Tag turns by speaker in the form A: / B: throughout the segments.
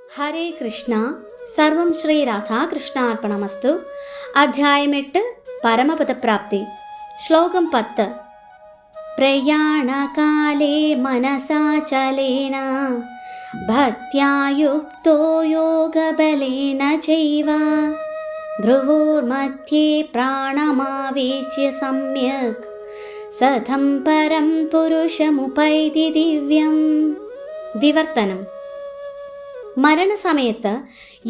A: ഹരേ കൃഷ്ണ. സർവം ശ്രീ രാധാകൃഷ്ണാർപ്പണമസ്തു. അധ്യായം 8 പരമപദപ്രാപ്തി. ശ്ലോകം 10. പ്രയാണകാലേ മനസാചലേന ഭക്ത്യാ യുക്തോ യോഗബലേന ചൈവ ഭ്രുവോർമധ്യേ പ്രാണമാവേശ്യ സമ്യക് സതം പരം പുരുഷമുപൈതി ദിവ്യം. വിവർത്തനം. മരണസമയത്ത്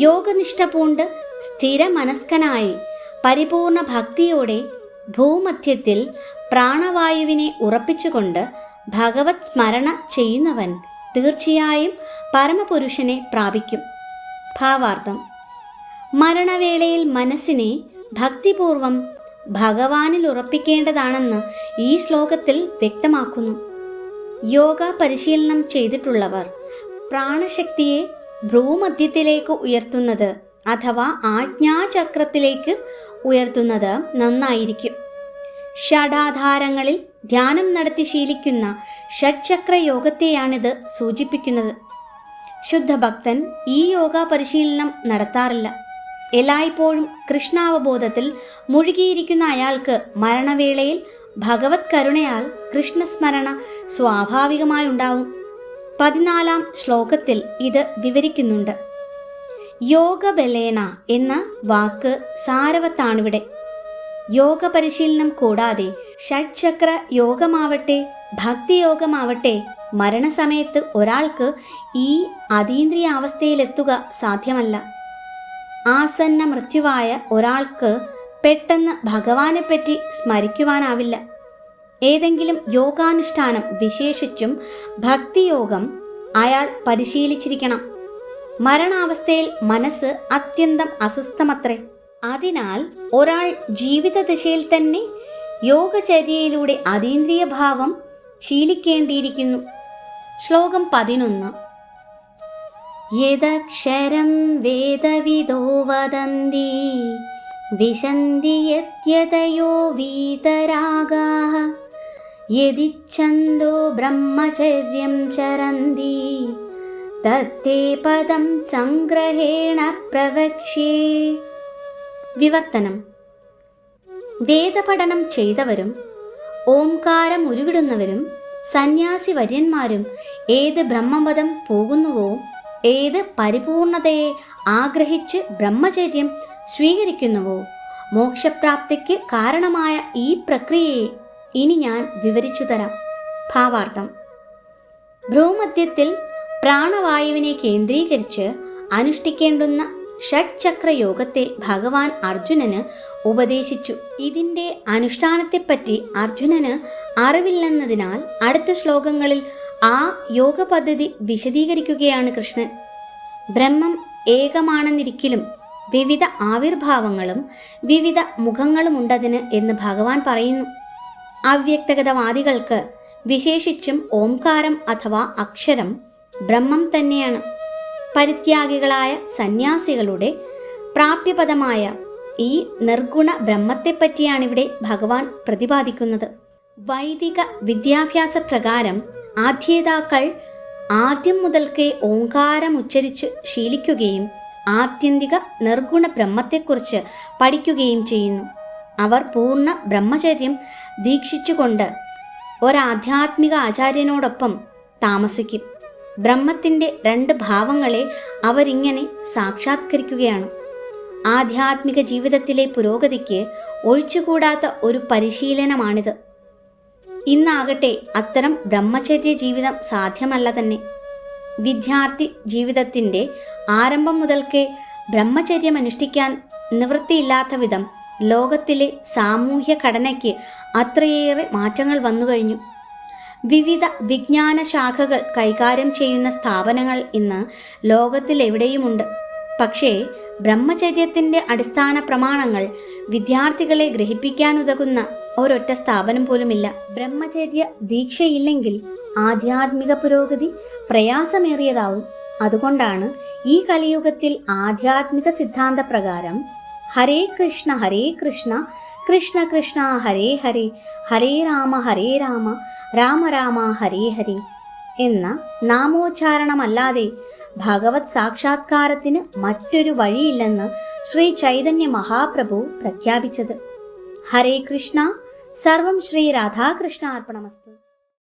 A: യോഗനിഷ്ഠ പൂണ്ട് സ്ഥിരമനസ്കനായി പരിപൂർണ ഭക്തിയോടെ ഭൂമധ്യത്തിൽ പ്രാണവായുവിനെ ഉറപ്പിച്ചുകൊണ്ട് ഭഗവത് സ്മരണ ചെയ്യുന്നവൻ തീർച്ചയായും പരമപുരുഷനെ പ്രാപിക്കും. ഭാവാർത്ഥം: മരണവേളയിൽ മനസ്സിനെ ഭക്തിപൂർവം ഭഗവാനിൽ ഉറപ്പിക്കേണ്ടതാണെന്ന് ഈ ശ്ലോകത്തിൽ വ്യക്തമാക്കുന്നു. യോഗ പരിശീലനം ചെയ്തിട്ടുള്ളവർ പ്രാണശക്തിയെ ഭ്രൂമധ്യത്തിലേക്ക് ഉയർത്തുന്നത് അഥവാ ആജ്ഞാചക്രത്തിലേക്ക് ഉയർത്തുന്നത് നന്നായിരിക്കും. ഷഡാധാരങ്ങളിൽ ധ്യാനം നടത്തി ശീലിക്കുന്ന ഷഡ്ചക്ര യോഗത്തെയാണിത് സൂചിപ്പിക്കുന്നത്. ശുദ്ധഭക്തൻ ഈ യോഗ പരിശീലനം നടത്താറില്ല. എല്ലായ്പ്പോഴും കൃഷ്ണാവബോധത്തിൽ മുഴുകിയിരിക്കുന്ന അയാൾക്ക് മരണവേളയിൽ ഭഗവത് കരുണയാൽ കൃഷ്ണസ്മരണ സ്വാഭാവികമായുണ്ടാവും. 14-ാം ശ്ലോകത്തിൽ ഇത് വിവരിക്കുന്നുണ്ട്. യോഗബലേന എന്ന വാക്ക് സാരവത്താണിവിടെ. യോഗ പരിശീലനം കൂടാതെ ഷഡ്ചക്ര യോഗമാവട്ടെ ഭക്തിയോഗമാവട്ടെ മരണസമയത്ത് ഒരാൾക്ക് ഈ അതീന്ദ്രിയാവസ്ഥയിലെത്തുക സാധ്യമല്ല. ആസന്ന മൃത്യുവായ ഒരാൾക്ക് പെട്ടെന്ന് ഭഗവാനെപ്പറ്റി സ്മരിക്കുവാനാവില്ല. ഏതെങ്കിലും യോഗാനുഷ്ഠാനം, വിശേഷിച്ചും ഭക്തിയോഗം അയാൾ പരിശീലിച്ചിരിക്കണം. മരണാവസ്ഥയിൽ മനസ്സ് അത്യന്തം അസ്വസ്ഥമത്രേ. അതിനാൽ ഒരാൾ ജീവിതദശയിൽ തന്നെ യോഗചര്യയിലൂടെ അതീന്ദ്രിയ ഭാവം ശീലിക്കേണ്ടിയിരിക്കുന്നു. ശ്ലോകം 11. യദക്ഷരം വേദവിദോ വദന്തി വിശന്തി യദ്യതയോ വീതരാഗാഃ യദിച്ഛന്തോ ബ്രഹ്മചര്യം ചരന്തി തത്തേ പദം സംഗ്രഹേണ പ്രവക്ഷ്യേ. വിവർത്തനം. വേദപഠനം ചെയ്തവരും ഓംകാരം ഉരുവിടുന്നവരും സന്യാസി വര്യന്മാരും ഏത് ബ്രഹ്മപദം പോകുന്നുവോ, ഏത് പരിപൂർണതയെ ആഗ്രഹിച്ച് ബ്രഹ്മചര്യം സ്വീകരിക്കുന്നുവോ, മോക്ഷപ്രാപ്തിക്ക് കാരണമായ ഈ പ്രക്രിയയെ ഇനി ഞാൻ വിവരിച്ചു തരാം. ഭാവാർത്ഥം: ഭ്രൂമധ്യത്തിൽ പ്രാണവായുവിനെ കേന്ദ്രീകരിച്ച് അനുഷ്ഠിക്കേണ്ടുന്ന ഷഡ്ചക്ര യോഗത്തെ ഭഗവാൻ അർജുനന് ഉപദേശിച്ചു. ഇതിൻ്റെ അനുഷ്ഠാനത്തെപ്പറ്റി അർജുനന് അറിവില്ലെന്നതിനാൽ അടുത്ത ശ്ലോകങ്ങളിൽ ആ യോഗ പദ്ധതി വിശദീകരിക്കുകയാണ് കൃഷ്ണൻ. ബ്രഹ്മം ഏകമാണെന്നിരിക്കലും വിവിധ ആവിർഭാവങ്ങളും വിവിധ മുഖങ്ങളുമുണ്ടതിന് എന്ന് ഭഗവാൻ പറയുന്നു. അവ്യക്തഗതവാദികൾക്ക്, വിശേഷിച്ചും ഓംകാരം അഥവാ അക്ഷരം ബ്രഹ്മം തന്നെയാണ്. പരിത്യാഗികളായ സന്യാസികളുടെ പ്രാപ്യപദമായ ഈ നിർഗുണ ബ്രഹ്മത്തെപ്പറ്റിയാണിവിടെ ഭഗവാൻ പ്രതിപാദിക്കുന്നത്. വൈദിക വിദ്യാഭ്യാസ പ്രകാരം ആദ്യേതാക്കൾ ആദ്യം മുതൽക്കേ ഓംകാരം ഉച്ചരിച്ച് ശീലിക്കുകയും ആത്യന്തിക നിർഗുണ ബ്രഹ്മത്തെക്കുറിച്ച് പഠിക്കുകയും ചെയ്യുന്നു. അവർ പൂർണ്ണ ബ്രഹ്മചര്യം ദീക്ഷിച്ചുകൊണ്ട് ഒരാധ്യാത്മിക ആചാര്യനോടൊപ്പം താമസിക്കും. ബ്രഹ്മത്തിൻ്റെ 2 ഭാവങ്ങളെ അവരിങ്ങനെ സാക്ഷാത്കരിക്കുകയാണ്. ആധ്യാത്മിക ജീവിതത്തിലെ പുരോഗതിക്ക് ഒഴിച്ചുകൂടാത്ത ഒരു പരിശീലനമാണിത്. ഇന്നാകട്ടെ അത്തരം ബ്രഹ്മചര്യ ജീവിതം സാധ്യമല്ല തന്നെ. വിദ്യാർത്ഥി ജീവിതത്തിൻ്റെ ആരംഭം മുതൽക്കേ ബ്രഹ്മചര്യം അനുഷ്ഠിക്കാൻ നിവൃത്തിയില്ലാത്ത വിധം ലോകത്തിലെ സാമൂഹ്യ ഘടനയ്ക്ക് അത്രയേറെ മാറ്റങ്ങൾ വന്നുകഴിഞ്ഞു. വിവിധ വിജ്ഞാന ശാഖകൾ കൈകാര്യം ചെയ്യുന്ന സ്ഥാപനങ്ങൾ ഇന്ന് ലോകത്തിലെവിടെയുമുണ്ട്. പക്ഷേ ബ്രഹ്മചര്യത്തിൻ്റെ അടിസ്ഥാന പ്രമാണങ്ങൾ വിദ്യാർത്ഥികളെ ഗ്രഹിപ്പിക്കാനുതകുന്ന ഒരൊറ്റ സ്ഥാപനം പോലുമില്ല. ബ്രഹ്മചര്യ ദീക്ഷയില്ലെങ്കിൽ ആധ്യാത്മിക പുരോഗതി പ്രയാസമേറിയതാവും. അതുകൊണ്ടാണ് ഈ കലിയുഗത്തിൽ ആധ്യാത്മിക സിദ്ധാന്ത പ്രകാരം ഹരേ കൃഷ്ണ കൃഷ്ണ കൃഷ്ണ ഹരേ ഹരേ, ഹരേ രാമ രാമ രാമ ഹരേ ഹരേ എന്ന നാമോച്ചാരണമല്ലാതെ ഭഗവത് സാക്ഷാത്കാരത്തിന് മറ്റൊരു വഴിയില്ലെന്ന് ശ്രീ ചൈതന്യ മഹാപ്രഭു പ്രഖ്യാപിച്ചത്. ഹരേ കൃഷ്ണ. സർവം ശ്രീ രാധാകൃഷ്ണ അർപ്പണമസ്തു.